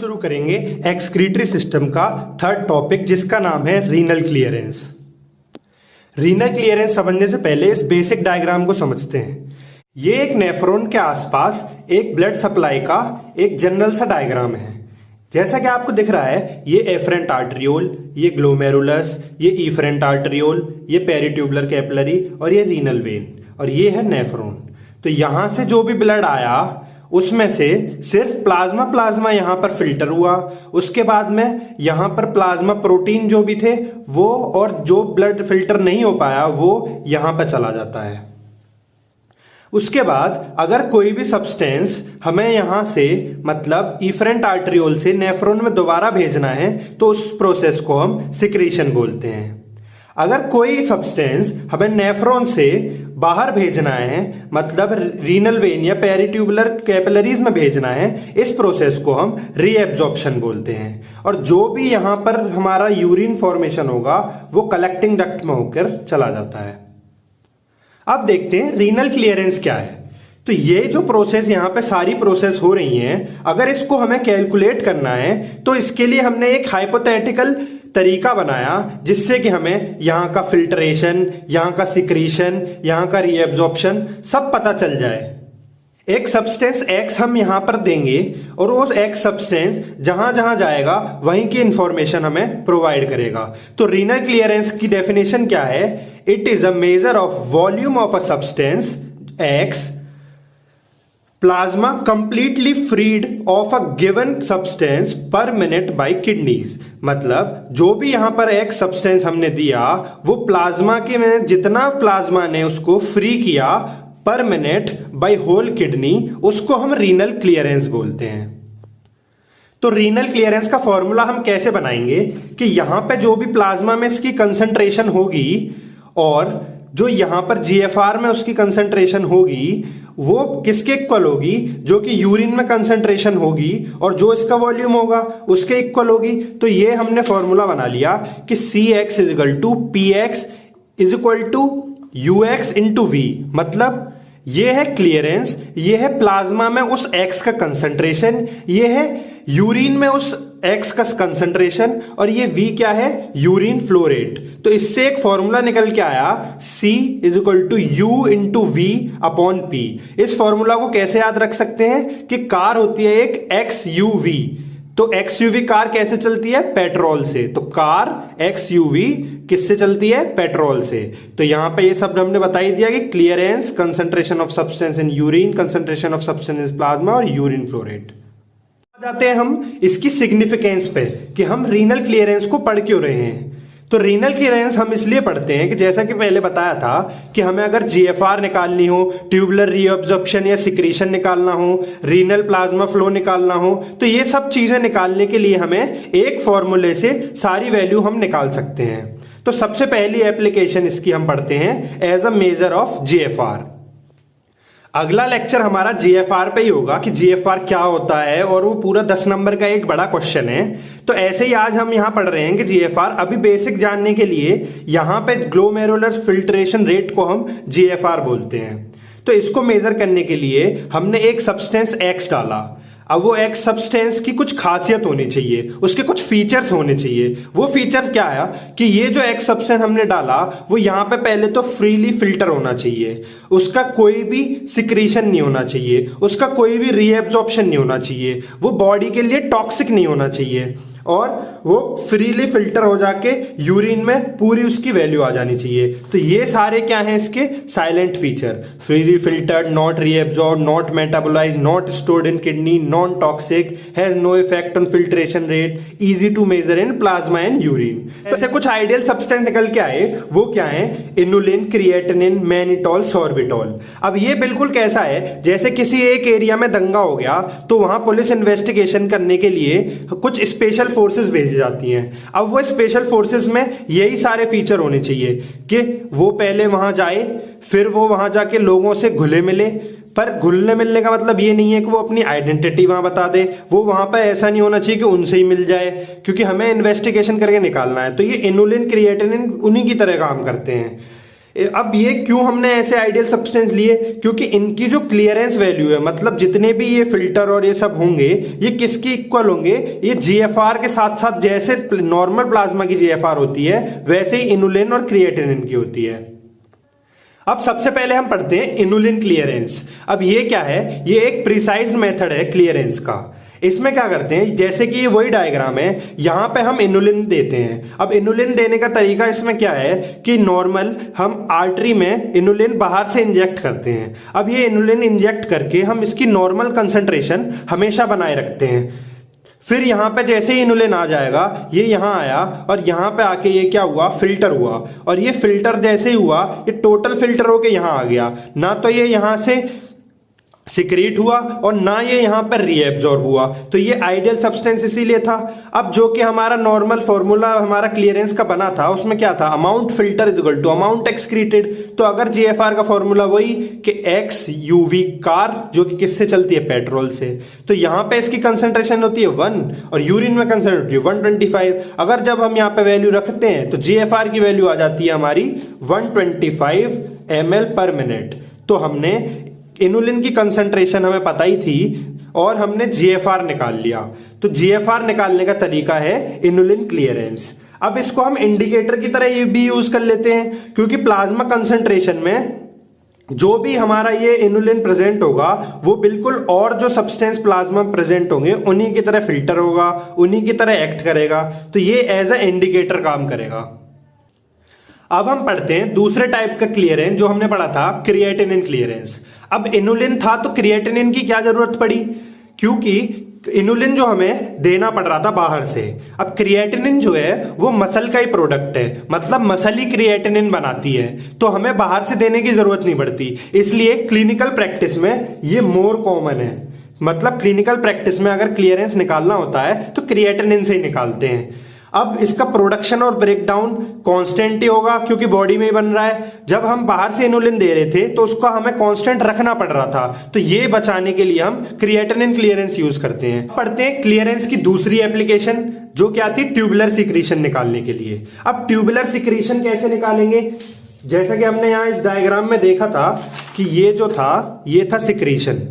शुरू करेंगे excretory system का थर्ड टॉपिक, जिसका नाम है रीनल क्लियरेंस। रीनल क्लियरेंस समझने से पहले इस बेसिक डायग्राम को समझते हैं। ये एक नेफ्रॉन के आसपास एक ब्लड सप्लाई का एक जनरल सा डायग्राम है। जैसा कि आपको दिख रहा है, ये एफरेंट आर्टरियोल, ये ग्लोमेरुलस, ये इफरेंट आर्टरियोल, ये पेरिट्यूबुलर कैपिलरी और ये रीनल वेन, और ये है नेफ्रॉन। तो यहां से जो भी ब्लड आया उसमें से सिर्फ प्लाज्मा यहां पर फिल्टर हुआ। उसके बाद में यहां पर प्लाज्मा प्रोटीन जो भी थे वो, और जो ब्लड फिल्टर नहीं हो पाया वो यहां पर चला जाता है। उसके बाद अगर कोई भी सब्सटेंस हमें यहां से मतलब इफरेंट आर्टरियोल से नेफ्रॉन में दोबारा भेजना है तो उस प्रोसेस को हम सिक्रीशन बोलते हैं। अगर कोई सब्सटेंस हमें नेफ्रॉन से बाहर भेजना है, मतलब रीनल वेन या पेरिट्यूबुलर कैपिलरीज में भेजना है, इस प्रोसेस को हम रीएब्जॉर्प्शन बोलते हैं। और जो भी यहां पर हमारा यूरिन फॉर्मेशन होगा वो कलेक्टिंग डक्ट में होकर चला जाता है। अब देखते हैं रीनल क्लियरेंस क्या है। तो ये जो प्रोसेस यहां पे सारी प्रोसेस हो रही हैं, अगर इसको हमें कैलकुलेट करना है तो इसके लिए हमने एक हाइपोथेटिकल तरीका बनाया, जिससे कि हमें यहां का फिल्ट्रेशन, यहां का सिक्रीशन, यहां का रीएब्जॉर्प्शन सब पता चल जाए। एक सब्सटेंस X हम यहां पर देंगे और उस X सब्सटेंस जहां जहां जाएगा वहीं की इंफॉर्मेशन हमें प्रोवाइड करेगा। तो रीनल क्लियरेंस की डेफिनेशन क्या है? It is a measure of volume of a substance X plasma completely freed of a given substance per minute by kidneys. मतलब जो भी यहां पर एक सब्सटेंस हमने दिया वो प्लाज्मा के में जितना प्लाज्मा ने उसको फ्री किया पर मिनट बाय होल किडनी, उसको हम रीनल क्लियरेंस बोलते हैं। तो रीनल क्लियरेंस का फॉर्मूला हम कैसे बनाएंगे कि यहां पे जो भी प्लाज्मा में इसकी कंसंट्रेशन होगी और जो यहां पर जीएफआर में उसकी कंसंट्रेशन होगी वो किसके इक्वल होगी? जो कि यूरिन में कंसंट्रेशन होगी और जो इसका वॉल्यूम होगा उसके इक्वल होगी। तो ये हमने फॉर्मूला बना लिया कि CX is equal to PX is equal to UX into V। मतलब ये है क्लियरेंस, ये है प्लाज्मा में उस X का कंसंट्रेशन, ये है यूरिन में उस X का कंसंट्रेशन, और ये V क्या है? Urine flow rate. तो इससे एक फॉर्मूला निकल के आया C is equal to U into V upon P। इस फॉर्मूला को कैसे याद रख सकते हैं कि कार होती है एक XUV। तो XUV कार कैसे चलती है? पेट्रोल से। तो कार XUV किससे चलती है? पेट्रोल से। तो यहां पे ये सब हमने बता ही दिया कि clearance, concentration of substance in urine, concentration of substance in plasma और यूरिन फ्लो रेट। जाते हैं हम इसकी सिग्निफिकेंस पे कि हम रीनल क्लियरेंस को पढ़ क्यों रहे हैं। तो रीनल क्लियरेंस हम इसलिए पढ़ते हैं कि जैसा कि पहले बताया था कि हमें अगर जीएफआर निकालनी हो, ट्यूबुलर रीअब्जॉर्प्शन या सिक्रीशन निकालना हो, रीनल प्लाज्मा फ्लो निकालना हो, तो ये सब चीजें निकालने के लिए हमें एक फॉर्मूले से सारी वैल्यू हम निकाल सकते हैं। तो सबसे पहली एप्लीकेशन इसकी हम पढ़ते हैं as a measure of GFR. अगला लेक्चर हमारा जीएफआर पे ही होगा कि जीएफआर क्या होता है, और वो पूरा 10 नंबर का एक बड़ा क्वेश्चन है। तो ऐसे ही आज हम यहां पढ़ रहे हैं कि जीएफआर अभी बेसिक जानने के लिए यहां पे ग्लोमेरुलर फिल्ट्रेशन रेट को हम जीएफआर बोलते हैं। तो इसको मेजर करने के लिए हमने एक सब्सटेंस X डाला। अब वो X सब्सटेंस की कुछ खासियत होनी चाहिए, उसके कुछ फीचर्स होने चाहिए। वो फीचर्स क्या आया कि ये जो X सब्सटेंस हमने डाला वो यहां पे पहले तो फ्रीली फिल्टर होना चाहिए, उसका कोई भी सिक्रीशन नहीं होना चाहिए, उसका कोई भी रीएब्जॉर्प्शन नहीं होना चाहिए, वो बॉडी के लिए टॉक्सिक नहीं होना चाहिए, और वो फ्रीली फिल्टर हो जाके यूरिन में पूरी उसकी वैल्यू आ जानी चाहिए। तो ये सारे क्या हैं इसके silent feature? Freely filtered, not reabsorb, not metabolise, not stored in kidney, non toxic, has no effect on filtration rate, easy to measure in plasma and urine. तो ऐसे कुछ आइडियल सब्सटेंस निकल के आए, वो क्या है? Inulin, creatinine, mannitol, sorbitol. अब ये बिल्कुल कैसा है, जैसे किसी एक एरिया में दंगा हो गया तो वहां पुलिस इन्वेस्टिगेशन करने के लिए कुछ स्पेशल फोर्सेस भेजी जाती हैं। अब वो स्पेशल फोर्सेस में यही सारे फीचर होने चाहिए कि वो पहले वहां जाए, फिर वो वहां जाके लोगों से घुले मिले। पर घुलने मिलने का मतलब ये नहीं है कि वो अपनी आइडेंटिटी वहां बता दे, वो वहां पर ऐसा नहीं होना चाहिए कि उनसे ही मिल जाए, क्योंकि हमें इन्वेस्टिगेशन करके निकालना है। तो ये इनुलिन, क्रिएटिनिन उन्हीं की तरह काम करते हैं। अब ये क्यों हमने ऐसे आइडियल सब्सटेंस लिए, क्योंकि इनकी जो क्लियरेंस वैल्यू है, मतलब जितने भी ये फिल्टर और ये सब होंगे ये किसके इक्वल होंगे, ये जीएफआर के साथ साथ जैसे नॉर्मल प्लाज्मा की जीएफआर होती है वैसे ही इनुलिन और क्रिएटिनिन की होती है। अब सबसे पहले हम पढ़ते हैं इनुलिन क्लियरेंस। अब ये क्या है, ये एक प्रिसाइज मेथड है क्लियरेंस का। इसमें क्या करते हैं, जैसे कि ये वही डायग्राम है, यहां पे हम इनुलिन देते हैं। अब इनुलिन देने का तरीका इसमें क्या है कि नॉर्मल हम आर्टरी में इनुलिन बाहर से इंजेक्ट करते हैं। अब ये इनुलिन इंजेक्ट करके हम इसकी नॉर्मल कंसंट्रेशन हमेशा बनाए रखते हैं। फिर यहां पे जैसे ही इनुलिन आ जाएगा, ये यहां आया और यहां पे आके ये क्या हुआ, फिल्टर हुआ, और ये फिल्टर जैसे ही हुआ ये टोटल फिल्टर होके यहां आ गया। ना तो ये यहां से सिक्रीट हुआ और ना ये यहां पर रीएब्जॉर्ब हुआ, तो ये आइडियल सब्सटेंस इसीलिए था। अब जो कि हमारा नॉर्मल फॉर्मूला हमारा क्लियरेंस का बना था, उसमें क्या था, amount filter is equal to amount excreted. तो अगर जीएफआर का फॉर्मूला वही कि एक्स यूवी कार, जो कि किससे चलती है, पेट्रोल से, तो यहां पे इसकी कंसंट्रेशन होती है 1 और यूरिन में कंसंट्रेशन होती है 125। अगर जब हम यहां पे वैल्यू रखते हैं तो जीएफआर की वैल्यू आ जाती है हमारी 125 ml पर मिनट। तो हमने इनुलिन की कंसंट्रेशन हमें पता ही थी और हमने जीएफआर निकाल लिया। तो जीएफआर निकालने का तरीका है इनुलिन क्लियरेंस। अब इसको हम इंडिकेटर की तरह भी यूज कर लेते हैं, क्योंकि प्लाज्मा कंसंट्रेशन में जो भी हमारा ये इनुलिन प्रेजेंट होगा वो बिल्कुल और जो सब्सटेंस प्लाज्मा प्रेजेंट होंगे उन्हीं की तरह फिल्टर होगा, उन्हीं की तरह एक्ट करेगा। तो ये एज ए इंडिकेटर काम करेगा। अब हम पढ़ते हैं दूसरे टाइप का क्लियरेंस जो हमने पढ़ा था, क्रिएटिनिन क्लियरेंस। अब इनुलिन था तो क्रिएटिनिन की क्या जरूरत पड़ी, क्योंकि इनुलिन जो हमें देना पड़ रहा था बाहर से। अब क्रिएटिनिन जो है वो मसल का ही प्रोडक्ट है, मतलब मसल ही क्रिएटिनिन बनाती है, तो हमें बाहर से देने की जरूरत नहीं पड़ती। इसलिए क्लिनिकल प्रैक्टिस में ये मोर कॉमन है। मतलब क्लिनिकल प्रैक्टिस में अगर क्लियरेंस निकालना होता है तो क्रिएटिनिन से ही निकालते हैं। अब इसका प्रोडक्शन और ब्रेकडाउन कांस्टेंट ही होगा, क्योंकि बॉडी में ही बन रहा है। जब हम बाहर से इनुलिन दे रहे थे तो उसको हमें कांस्टेंट रखना पड़ रहा था, तो ये बचाने के लिए हम क्रिएटिनिन क्लियरेंस यूज करते हैं। पढ़ते हैं क्लियरेंस की दूसरी एप्लीकेशन, जो क्या थी, ट्यूबुलर सिक्रीशन निकालने के लिए। अब ट्यूबुलर सिक्रीशन कैसे निकालेंगे, जैसा कि हमने यहां इस डायग्राम में देखा था कि ये जो था ये था सिक्रीशन।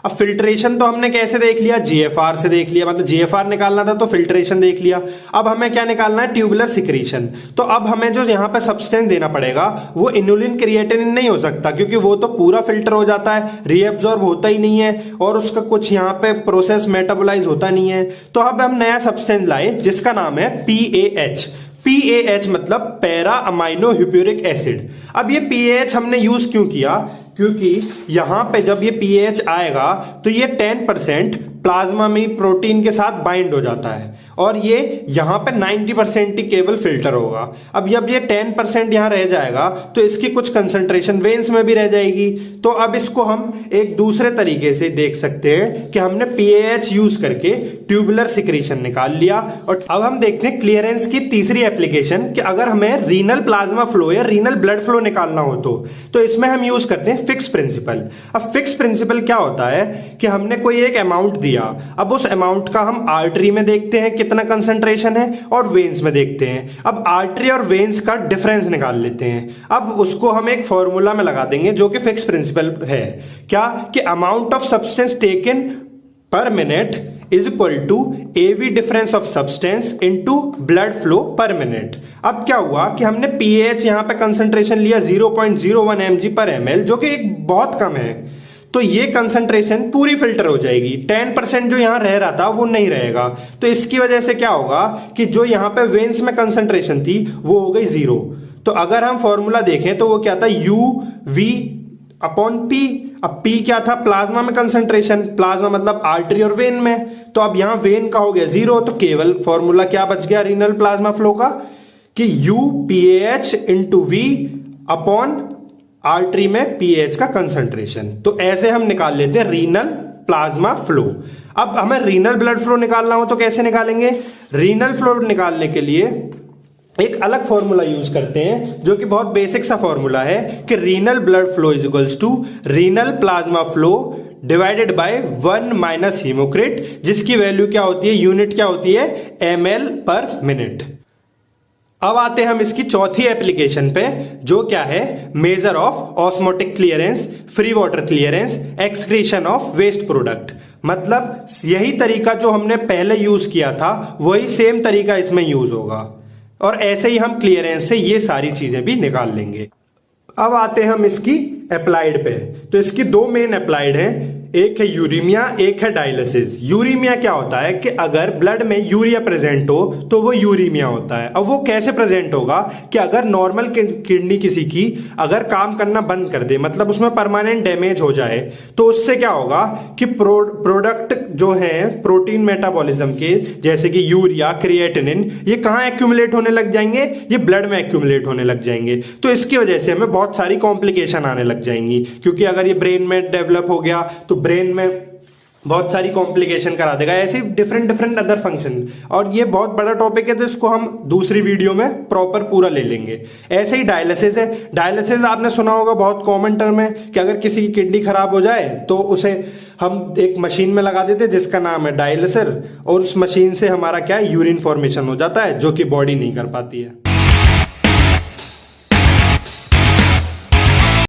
अब फिल्ट्रेशन तो हमने कैसे देख लिया, जीएफआर से देख लिया, मतलब जीएफआर निकालना था तो फिल्ट्रेशन देख लिया। अब हमें क्या निकालना है, ट्यूबुलर सिक्रीशन। तो अब हमें जो यहां पे सब्सटेंस देना पड़ेगा वो इनुलिन क्रिएटिनिन नहीं हो सकता, क्योंकि वो तो पूरा फिल्टर हो जाता है, रीएब्जॉर्ब होता ही नहीं है और उसका कुछ यहाँ पे प्रोसेस मेटाबोलाइज होता नहीं है। तो अब हम नया सब्सटेंस लाए जिसका नाम है PAH। PAH मतलब पैरा अमाइनो ह्यूप्यूरिक एसिड। अब ये PAH हमने यूज क्यों किया, क्योंकि यहां पे जब ये PAH आएगा तो ये 10% प्लाज्मा में प्रोटीन के साथ बाइंड हो जाता है और ये यहां पे 90% ही केवल फिल्टर होगा। अब जब ये 10% यहां रह जाएगा तो इसकी कुछ कंसंट्रेशन वेन्स में भी रह जाएगी। तो अब इसको हम एक दूसरे तरीके से देख सकते हैं कि हमने PAH यूज करके ट्यूबुलर सिक्रीशन निकाल लिया। और अब हम देखते हैं क्लियरेंस की तीसरी एप्लीकेशन, कि अगर हमें रीनल प्लाज्मा फ्लो या रीनल ब्लड फ्लो निकालना हो तो इसमें हम यूज करते हैं फिक्स प्रिंसिपल। अब फिक्स प्रिंसिपल क्या होता है कि हमने कोई एक अमाउंट दिया, अब उस अमाउंट का हम आर्टरी में देखते हैं कितना कंसंट्रेशन है और वेन्स में देखते हैं। अब आर्टरी और वेन्स का डिफरेंस निकाल लेते हैं। अब उसको हम एक फॉर्मूला में लगा देंगे जो कि फिक्स प्रिंसिपल है, क्या कि amount of substance taken per minute is equal to AV difference of substance into blood flow per minute. अब क्या हुआ कि हमने PAH यहां पे कंसंट्रेशन लिया 0.01 mg पर ml, जो कि एक बहुत कम है। तो ये कंसंट्रेशन पूरी फिल्टर हो जाएगी, 10% जो यहां रह रहा था वो नहीं रहेगा। तो इसकी वजह से क्या होगा कि जो यहां पे वेन्स में कंसंट्रेशन थी वो हो गई 0। तो अगर हम फॉर्मूला देखें तो वो क्या था, UV अपॉन P। अब P क्या था, प्लाज्मा में कंसंट्रेशन, प्लाज्मा मतलब आर्टरी और वेन में। तो अब यहां वेन का हो गया 0, तो केवल फॉर्मूला क्या बच गया रीनल प्लाज्मा फ्लो का, कि UPAH into V upon artery में PAH का कंसंट्रेशन। तो ऐसे हम निकाल लेते हैं रीनल प्लाज्मा फ्लो। अब हमें रीनल ब्लड फ्लो निकालना हो तो कैसे निकालेंगे, रीनल फ्लो निकालने के लिए एक अलग फॉर्मूला यूज करते हैं जो कि बहुत बेसिक सा फॉर्मूला है, कि renal blood flow is equals to renal plasma flow divided by 1 minus haematocrit, जिसकी वैल्यू क्या होती है, यूनिट क्या होती है, ml पर मिनट। अब आते हैं हम इसकी चौथी एप्लीकेशन पे, जो क्या है, measure of osmotic clearance, free water clearance, excretion of waste product. मतलब यही तरीका जो हमने पहले यूज किया था वही सेम तरीका इसमें यूज होगा, और ऐसे ही हम क्लियरेंस से ये सारी चीजें भी निकाल लेंगे। अब आते हैं हम इसकी अप्लाइड पे। तो इसकी दो मेन अप्लाइड हैं, एक है यूरीमिया, एक है डायलिसिस। यूरीमिया क्या होता है कि अगर ब्लड में यूरिया प्रेजेंट हो तो वो यूरीमिया होता है। अब वो कैसे प्रेजेंट होगा कि अगर नॉर्मल किडनी किसी की अगर काम करना बंद कर दे, मतलब उसमें परमानेंट डैमेज हो जाए, तो उससे क्या होगा कि प्रोडक्ट जो है प्रोटीन मेटाबॉलिज्म के, जैसे कि यूरिया, क्रिएटिनिन, ये कहाँ एक्यूमुलेट होने लग जाएंगे, ये ब्लड में एक्यूमुलेट होने लग जाएंगे। तो इसकी वजह से हमें बहुत सारी कॉम्प्लिकेशन आने लग जाएंगी, क्योंकि अगर ये ब्रेन में डेवलप हो गया तो ब्रेन में बहुत सारी कॉम्प्लिकेशन करा देगा, ऐसे डिफरेंट डिफरेंट अदर फंक्शन। और ये बहुत बड़ा टॉपिक है, तो इसको हम दूसरी वीडियो में प्रॉपर पूरा ले लेंगे। ऐसे ही डायलिसिस है। डायलिसिस आपने सुना होगा, बहुत कॉमन टर्म है कि अगर किसी की किडनी खराब हो जाए तो उसे हम एक मशीन में लगा देते हैं जिसका नाम है डायलिसर, और उस मशीन से हमारा क्या है, यूरिन फॉर्मेशन हो जाता है, जो कि बॉडी नहीं कर पाती है।